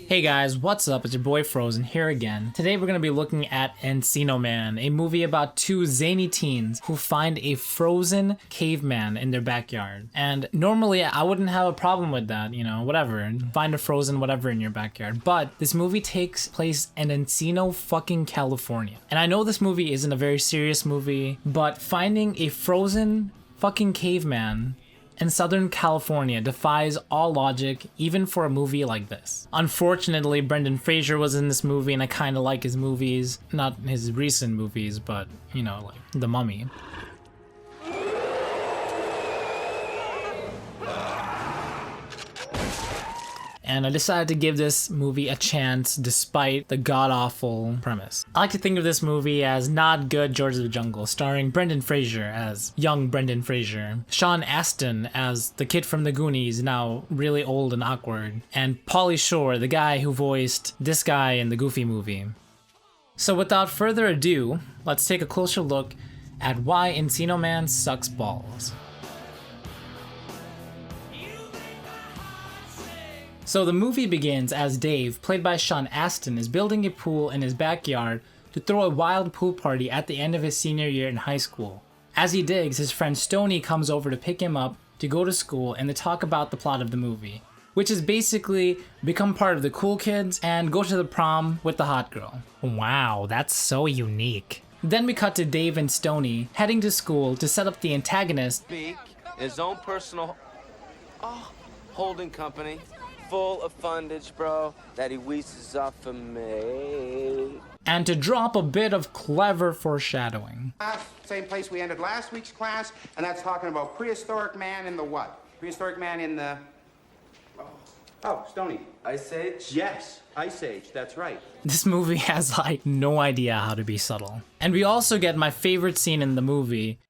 Hey guys, what's up? It's your boy Frozen here again. Today we're going to be looking at Encino Man, a movie about two zany teens who find a frozen caveman in their backyard. And normally I wouldn't have a problem with that, whatever. Find a frozen whatever in your backyard. But this movie takes place in Encino fucking California. And I know this movie isn't a very serious movie, but finding a frozen fucking caveman in Southern California defies all logic, even for a movie like this. Unfortunately, Brendan Fraser was in this movie, and I kind of like his movies. Not his recent movies, but, like The Mummy. And I decided to give this movie a chance despite the god-awful premise. I like to think of this movie as Not Good George of the Jungle, starring Brendan Fraser as young Brendan Fraser, Sean Astin as the kid from the Goonies, now really old and awkward, and Pauly Shore, the guy who voiced this guy in the Goofy movie. So without further ado, let's take a closer look at why Encino Man sucks balls. So the movie begins as Dave, played by Sean Astin, is building a pool in his backyard to throw a wild pool party at the end of his senior year in high school. As he digs, his friend Stoney comes over to pick him up to go to school and to talk about the plot of the movie, which is basically become part of the cool kids and go to the prom with the hot girl. Wow, that's so unique. Then we cut to Dave and Stoney heading to school to set up the antagonist, Speak, his own personal holding company. Full of fundage, bro, that he wheezes off of me. and to drop a bit of clever foreshadowing. Same place we ended last week's class, and that's talking about prehistoric man in the what? Prehistoric man in the... Oh, Stoney. Ice Age? Yes, Ice Age, that's right. This movie has no idea how to be subtle. And we also get my favorite scene in the movie.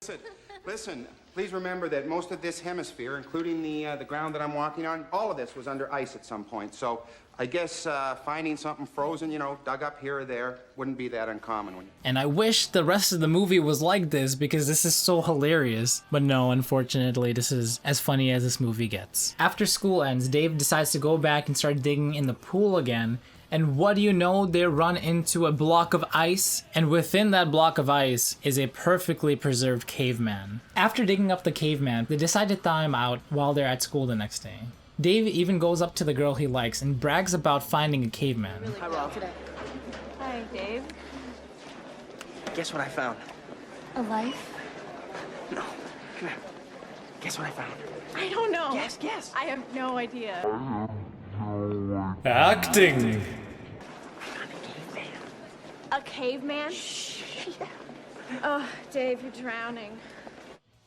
Listen, please remember that most of this hemisphere, including the ground that I'm walking on, all of this was under ice at some point. So I guess finding something frozen, dug up here or there, wouldn't be that uncommon. And I wish the rest of the movie was like this because this is so hilarious. But no, unfortunately, this is as funny as this movie gets. After school ends, Dave decides to go back and start digging in the pool again. And what do you know? They run into a block of ice, and within that block of ice is a perfectly preserved caveman. After digging up the caveman, they decide to thaw him out while they're at school the next day. Dave even goes up to the girl he likes and brags about finding a caveman. Hi, Rob. Hi, Dave. Guess what I found? A life? No. Come here. Guess what I found? I don't know. Guess. I have no idea. Acting! A caveman? Oh, Dave, you're drowning.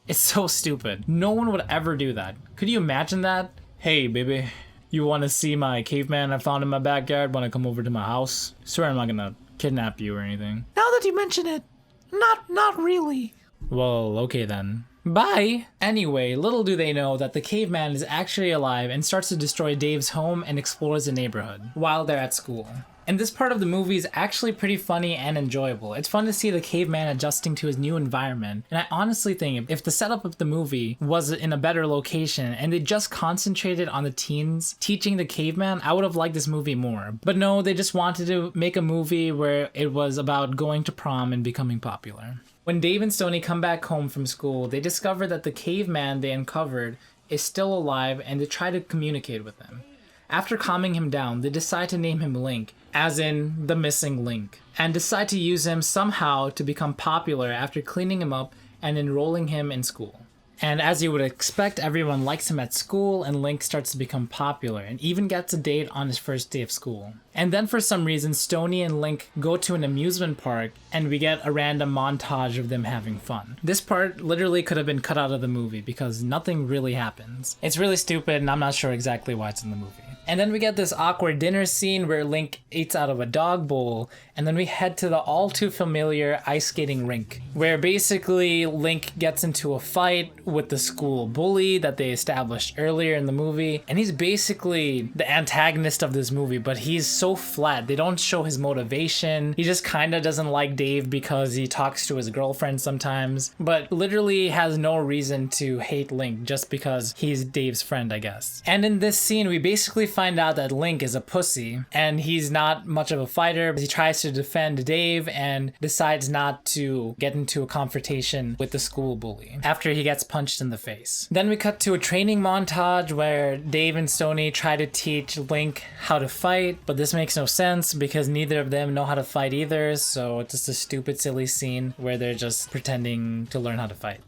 It's so stupid. No one would ever do that. Could you imagine that? Hey, baby, you want to see my caveman I found in my backyard? Want to come over to my house? Swear I'm not gonna kidnap you or anything. Now that you mention it, not really. Well, okay then. Bye! Anyway, little do they know that the caveman is actually alive and starts to destroy Dave's home and explores the neighborhood while they're at school. And this part of the movie is actually pretty funny and enjoyable. It's fun to see the caveman adjusting to his new environment. And I honestly think if the setup of the movie was in a better location and they just concentrated on the teens teaching the caveman, I would have liked this movie more. But no, they just wanted to make a movie where it was about going to prom and becoming popular. When Dave and Stoney come back home from school, they discover that the caveman they uncovered is still alive and they try to communicate with him. After calming him down, they decide to name him Link, as in the missing link, and decide to use him somehow to become popular after cleaning him up and enrolling him in school. And as you would expect, everyone likes him at school and Link starts to become popular and even gets a date on his first day of school. And then for some reason, Stoney and Link go to an amusement park and we get a random montage of them having fun. This part literally could have been cut out of the movie because nothing really happens. It's really stupid and I'm not sure exactly why it's in the movie. And then we get this awkward dinner scene where Link eats out of a dog bowl And then we head to the all too familiar ice skating rink, where basically Link gets into a fight with the school bully that they established earlier in the movie. And he's basically the antagonist of this movie, but he's so flat. They don't show his motivation. He just kind of doesn't like Dave because he talks to his girlfriend sometimes, but literally has no reason to hate Link just because he's Dave's friend, I guess. And in this scene, we basically find out that Link is a pussy and he's not much of a fighter, but he tries to defend Dave and decides not to get into a confrontation with the school bully after he gets punched in the face. Then we cut to a training montage where Dave and Stoney try to teach Link how to fight, but this makes no sense because neither of them know how to fight either, so it's just a stupid, silly scene where they're just pretending to learn how to fight.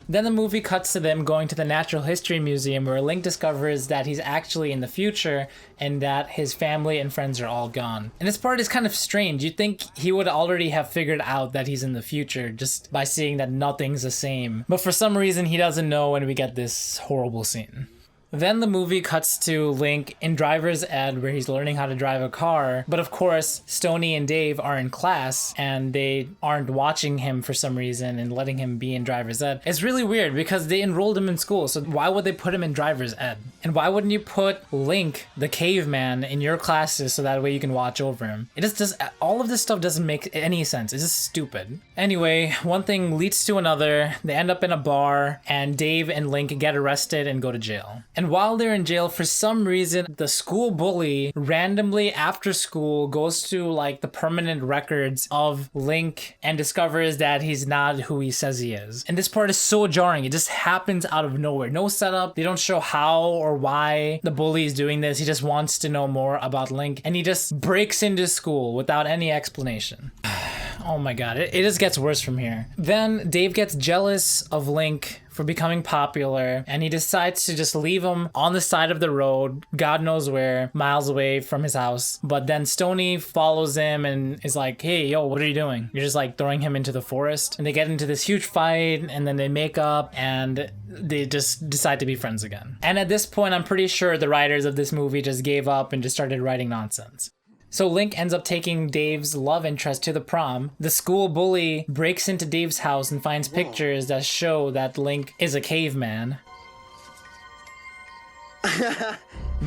Then the movie cuts to them going to the Natural History Museum where Link discovers that he's actually in the future and that his family and friends are all gone. And this part is kind of strange. You'd think he would already have figured out that he's in the future just by seeing that nothing's the same. But for some reason he doesn't know and we get this horrible scene. Then the movie cuts to Link in driver's ed where he's learning how to drive a car, but of course Stoney and Dave are in class and they aren't watching him for some reason and letting him be in driver's ed. It's really weird because they enrolled him in school, so why would they put him in driver's ed? And why wouldn't you put Link, the caveman, in your classes so that way you can watch over him? It just does, all of this stuff doesn't make any sense. It's just stupid. Anyway, one thing leads to another. They end up in a bar and Dave and Link get arrested and go to jail. And while they're in jail, for some reason, the school bully randomly after school goes to like the permanent records of Link and discovers that he's not who he says he is. And this part is so jarring. It just happens out of nowhere. No setup. They don't show how or why the bully is doing this. He just wants to know more about Link and he just breaks into school without any explanation. Oh my god, it just gets worse from here. Then Dave gets jealous of Link for becoming popular and he decides to just leave him on the side of the road, God knows where, miles away from his house. But then Stoney follows him and is like, hey, yo, what are you doing? You're just like throwing him into the forest. And they get into this huge fight and then they make up and they just decide to be friends again. And at this point, I'm pretty sure the writers of this movie just gave up and just started writing nonsense. So Link ends up taking Dave's love interest to the prom. The school bully breaks into Dave's house and finds pictures that show that Link is a caveman.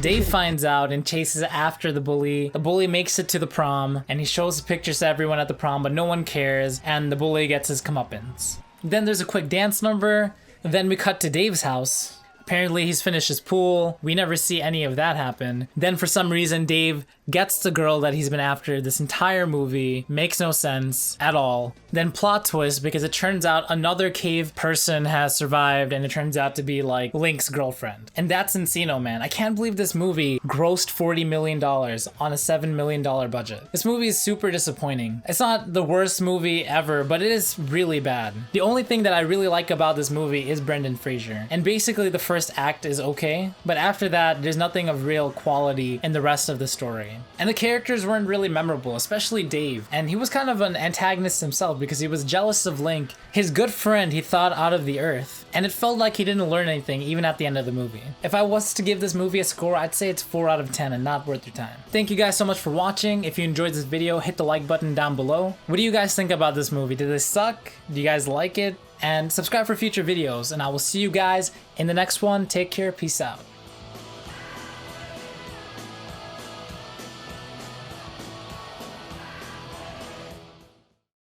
Dave finds out and chases after the bully. The bully makes it to the prom and he shows the pictures to everyone at the prom, but no one cares and the bully gets his comeuppance. Then there's a quick dance number. Then we cut to Dave's house. Apparently he's finished his pool. We never see any of that happen. Then for some reason, Dave gets the girl that he's been after this entire movie. Makes no sense at all. Then plot twist because it turns out another cave person has survived and it turns out to be like Link's girlfriend. And that's Encino, man. I can't believe this movie grossed $40 million on a $7 million budget. This movie is super disappointing. It's not the worst movie ever, but it is really bad. The only thing that I really like about this movie is Brendan Fraser. And basically the first act is okay, but after that, there's nothing of real quality in the rest of the story. And the characters weren't really memorable, especially Dave. And he was kind of an antagonist himself because he was jealous of Link, his good friend he thought out of the earth. And it felt like he didn't learn anything even at the end of the movie. If I was to give this movie a score, I'd say it's 4 out of 10 and not worth your time. Thank you guys so much for watching. If you enjoyed this video, hit the like button down below. What do you guys think about this movie? Did it suck? Do you guys like it? And subscribe for future videos, and I will see you guys in the next one. Take care, peace out.